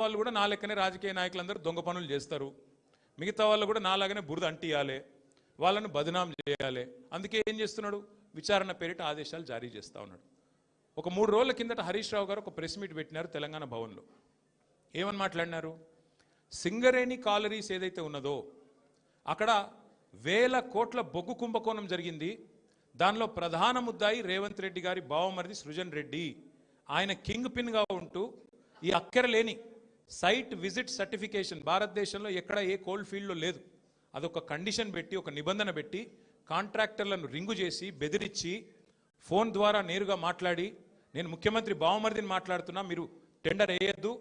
వాళ్ళు కూడా నా లెక్కనే రాజకీయ నాయకులందరూ దొంగ పనులు చేస్తారు, మిగతా వాళ్ళు కూడా నాలాగానే బురద అంటియాలి, వాళ్ళను బదనాం చేయాలి. అందుకే ఏం చేస్తున్నాడు, విచారణ పేరిట ఆదేశాలు జారీ చేస్తూ ఉన్నాడు. ఒక 3 రోజుల కిందట హరీష్ రావు గారు ఒక ప్రెస్ మీట్ పెట్టినారు తెలంగాణ భవన్లో. ఏమని మాట్లాడినారు, సింగరేణి కాలరీస్ ఏదైతే ఉన్నదో అక్కడ 1000 కోట్ల బొగ్గు కుంభకోణం జరిగింది. దానిలో ప్రధాన ముద్దాయి రేవంత్ రెడ్డి గారి బావమరిది సృజన్ రెడ్డి. ఆయన కింగ్ పిన్గా ఉంటూ ఈ అక్కరలేని సైట్ విజిట్ సర్టిఫికేషన్ భారతదేశంలో ఎక్కడ ఏ కోల్డ్ ఫీల్డ్లో లేదు. అదొక కండిషన్ పెట్టి, ఒక నిబంధన పెట్టి కాంట్రాక్టర్లను రింగు చేసి బెదిరించి ఫోన్ ద్వారా నేరుగా మాట్లాడి, నేను ముఖ్యమంత్రి బావమరిదిని మాట్లాడుతున్నా, మీరు టెండర్ వేయద్దు,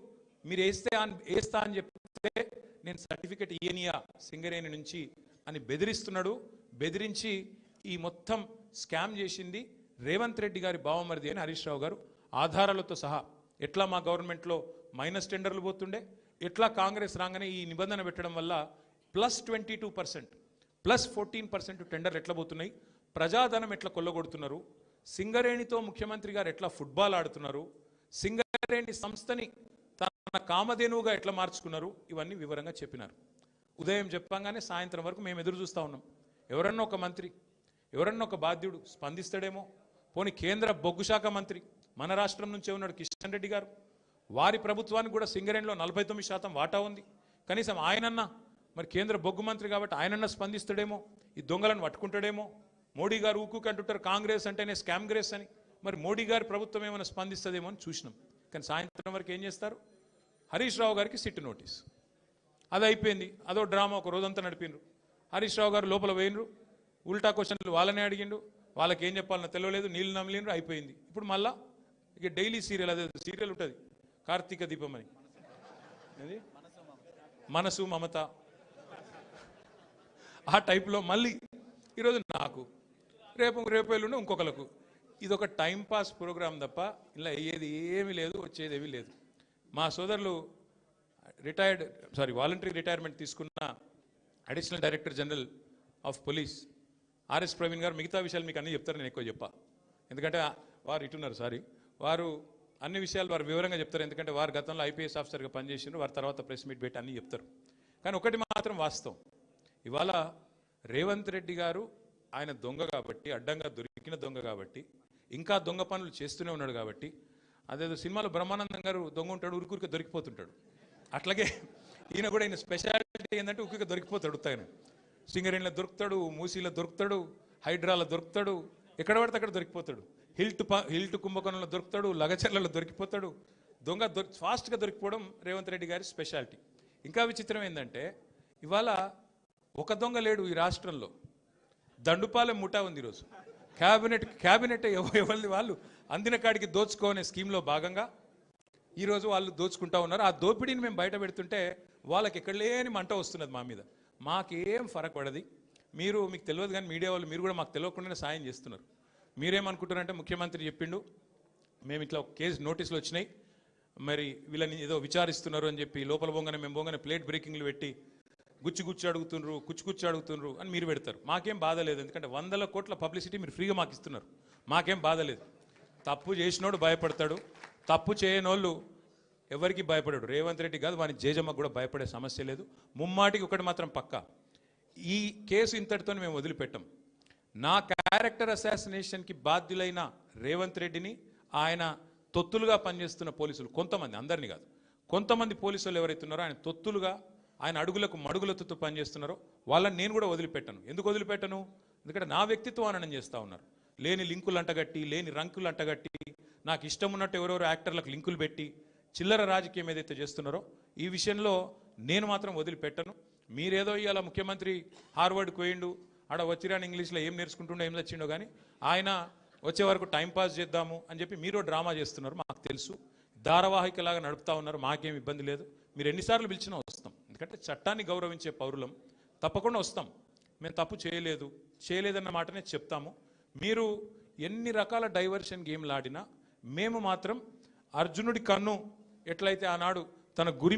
మీరు వేస్తా అని చెప్తే నేను సర్టిఫికెట్ ఇయ్యనియా సింగరేణి నుంచి అని బెదిరిస్తున్నాడు. బెదిరించి ఈ మొత్తం స్కామ్ చేసింది రేవంత్ రెడ్డి గారి బావమరిది అని హరీష్ రావు గారు ఆధారాలతో సహా, ఎట్లా మా గవర్నమెంట్లో మైనస్ టెండర్లు పోతుండే, ఎట్లా కాంగ్రెస్ రాగానే ఈ నిబంధన పెట్టడం వల్ల +22% +14% టెండర్లు ఎట్లా పోతున్నాయి, ప్రజాధనం ఎట్లా కొల్లగొడుతున్నారు, సింగరేణితో ముఖ్యమంత్రి గారు ఎట్లా ఫుట్బాల్ ఆడుతున్నారు, సింగరేణి సంస్థని తన కామధేనువుగా ఎట్లా మార్చుకున్నారు, ఇవన్నీ వివరంగా చెప్పినారు. ఉదయం చెప్పంగానే సాయంత్రం వరకు మేము ఎదురు చూస్తూ ఉన్నాం, ఎవరన్నా ఒక మంత్రి, ఎవరన్నా ఒక బాధ్యుడు స్పందిస్తాడేమో. పోనీ కేంద్ర బొగ్గు శాఖ మంత్రి మన రాష్ట్రం నుంచే ఉన్నాడు కిషన్ రెడ్డి గారు, వారి ప్రభుత్వానికి కూడా సింగరేణిలో 49% వాటా ఉంది. కనీసం ఆయనన్నా, మరి కేంద్ర బొగ్గు మంత్రి కాబట్టి ఆయనన్నా స్పందిస్తాడేమో, ఈ దొంగలను పట్టుకుంటాడేమో. మోడీ గారు ఊకు అంటుంటారు కాంగ్రెస్ అంటేనే స్కామ్ గ్రేస్ అని, మరి మోడీ గారి ప్రభుత్వం ఏమైనా స్పందిస్తుందేమో అని చూసినాం. కానీ సాయంత్రం వరకు ఏం చేస్తారు, హరీష్ రావు గారికి సిట్ నోటీస్. అది అయిపోయింది, అదో డ్రామా ఒక రోజంతా నడిపినరు. హరీష్ రావు గారు లోపల పోయినరు, ఉల్టా క్వశ్చన్లు వాళ్ళనే అడిగిండు, వాళ్ళకి ఏం చెప్పాలన్నా తెలియలేదు, నీళ్ళు నమిలినరు, అయిపోయింది. ఇప్పుడు మళ్ళా ఇక డైలీ సీరియల్, అదే సీరియల్ ఉంటుంది కార్తీక దీపం అని, మనసు మమత, ఆ టైప్లో మళ్ళీ ఈరోజు నాకు, రేపు ఎల్లుండి ఇంకొకరికి. ఇది ఒక టైంపాస్ ప్రోగ్రాం తప్ప ఇలా అయ్యేది ఏమీ లేదు, వచ్చేది ఏమీ లేదు. మా సోదరులు వాలంటరీ రిటైర్మెంట్ తీసుకున్న additional director general of police RS Praveen గారు మిగతా విషయాలు మీకు అన్నీ చెప్తారు, నేను ఎక్కువ చెప్పా. ఎందుకంటే వారు ఇటున్నారు, వారు అన్ని విషయాలు వారు వివరంగా చెప్తారు. ఎందుకంటే వారు గతంలో ఐపీఎస్ ఆఫీసర్గా పనిచేసినారు, వారి తర్వాత ప్రెస్ మీట్ పెట్టి అన్నీ చెప్తారు. కానీ ఒకటి మాత్రం వాస్తవం, ఇవాళ రేవంత్ రెడ్డి గారు ఆయన దొంగ కాబట్టి, అడ్డంగా దొరికిన దొంగ కాబట్టి, ఇంకా దొంగ పనులు చేస్తూనే ఉన్నాడు కాబట్టి, అదేదో సినిమాలో బ్రహ్మానందం గారు దొంగ ఉంటాడు, ఉరికి దొరికిపోతుంటాడు, అట్లాగే ఈయన కూడా, ఈయన స్పెషాలిటీ ఏంటంటే ఉరికి దొరికిపోతాడు. ఉత్తాయన సింగరేణిలో దొరుకుతాడు, మూసీలో దొరుకుతాడు, హైడ్రాలో దొరుకుతాడు, ఎక్కడ పడితే అక్కడ దొరికిపోతాడు, హిల్ట్ కుంభకోణంలో దొరుకుతాడు, లగచర్లలో దొరికిపోతాడు. దొంగ ఫాస్ట్గా దొరికిపోవడం రేవంత్ రెడ్డి గారి స్పెషాలిటీ. ఇంకా విచిత్రం ఏంటంటే ఇవాళ ఒక దొంగ లేడు ఈ రాష్ట్రంలో, దండుపాలెం ముఠా ఉంది ఈరోజు. క్యాబినెట్ ఎవరిది వాళ్ళు అందిన కాడికి దోచుకోనే స్కీమ్లో భాగంగా ఈరోజు వాళ్ళు దోచుకుంటా ఉన్నారు. ఆ దోపిడీని మేము బయట పెడుతుంటే వాళ్ళకి ఎక్కడ లేని మంట వస్తున్నది మా మీద. మాకేం ఫరక్ పడది, మీకు తెలియదు కానీ మీడియా వాళ్ళు మీరు కూడా మాకు తెలియకుండానే సాయం చేస్తున్నారు. మీరేమనుకుంటున్నారంటే ముఖ్యమంత్రి చెప్పిండు, మేము ఇట్లా కేసు నోటీసులు వచ్చినాయి, మరి వీళ్ళని ఏదో విచారిస్తున్నారు అని చెప్పి లోపల మేము బొంగనే ప్లేట్ బ్రేకింగ్లు పెట్టి గుచ్చి అడుగుతుండ్రు అని మీరు పెడతారు. మాకేం బాధ లేదు, ఎందుకంటే 100 కోట్ల పబ్లిసిటీ మీరు ఫ్రీగా మాకు ఇస్తున్నారు, మాకేం బాధ లేదు. తప్పు చేసినోడు భయపడతాడు, తప్పు చేయనోళ్ళు ఎవరికి భయపడాడు. రేవంత్ రెడ్డి కాదు, వాని జేజమ్మకు కూడా భయపడే సమస్య లేదు. ముమ్మాటికి ఒకటి మాత్రం పక్కా, ఈ కేసు ఇంతటితో మేము వదిలిపెట్టాం. నా క్యారెక్టర్ అసాసినేషన్కి బాధ్యులైన రేవంత్ రెడ్డిని, ఆయన తొత్తులుగా పనిచేస్తున్న పోలీసులు కొంతమంది, అందరినీ కాదు, కొంతమంది పోలీసులు ఎవరైతే ఉన్నారో ఆయన తొత్తులుగా, ఆయన అడుగులకు మడుగులతో పనిచేస్తున్నారో వాళ్ళని నేను కూడా వదిలిపెట్టను. ఎందుకు వదిలిపెట్టను? ఎందుకంటే నా వ్యక్తిత్వం హననం చేస్తూ ఉన్నారు. లేని లింకులు అంటగట్టి, లేని రంకులు అంటగట్టి, నాకు ఇష్టం ఉన్నట్టు ఎవరెవరో యాక్టర్లకు లింకులు పెట్టి చిల్లర రాజకీయం ఏదైతే చేస్తున్నారో ఈ విషయంలో నేను మాత్రం వదిలిపెట్టను. మీరేదో ఇవాళ ముఖ్యమంత్రి హార్వర్డ్కి పోయిండు, ఆడ వచ్చిరాని ఇంగ్లీష్లో ఏం నేర్చుకుంటుండో ఏం తెచ్చిండో కానీ ఆయన వచ్చే వరకు టైంపాస్ చేద్దాము అని చెప్పి మీరు డ్రామా చేస్తున్నారు, మాకు తెలుసు. ధారావాహికలాగా నడుపుతా ఉన్నారు, మాకేం ఇబ్బంది లేదు. మీరు ఎన్నిసార్లు పిలిచినా వస్తాం, ఎందుకంటే చట్టాన్ని గౌరవించే పౌరులం, తప్పకుండా వస్తాం. మేము తప్పు చేయలేదన్న మాటనే చెప్తాము. మీరు ఎన్ని రకాల డైవర్షన్ గేమ్లు ఆడినా మేము మాత్రం అర్జునుడి కన్ను ఎట్లయితే ఆనాడు తన గురి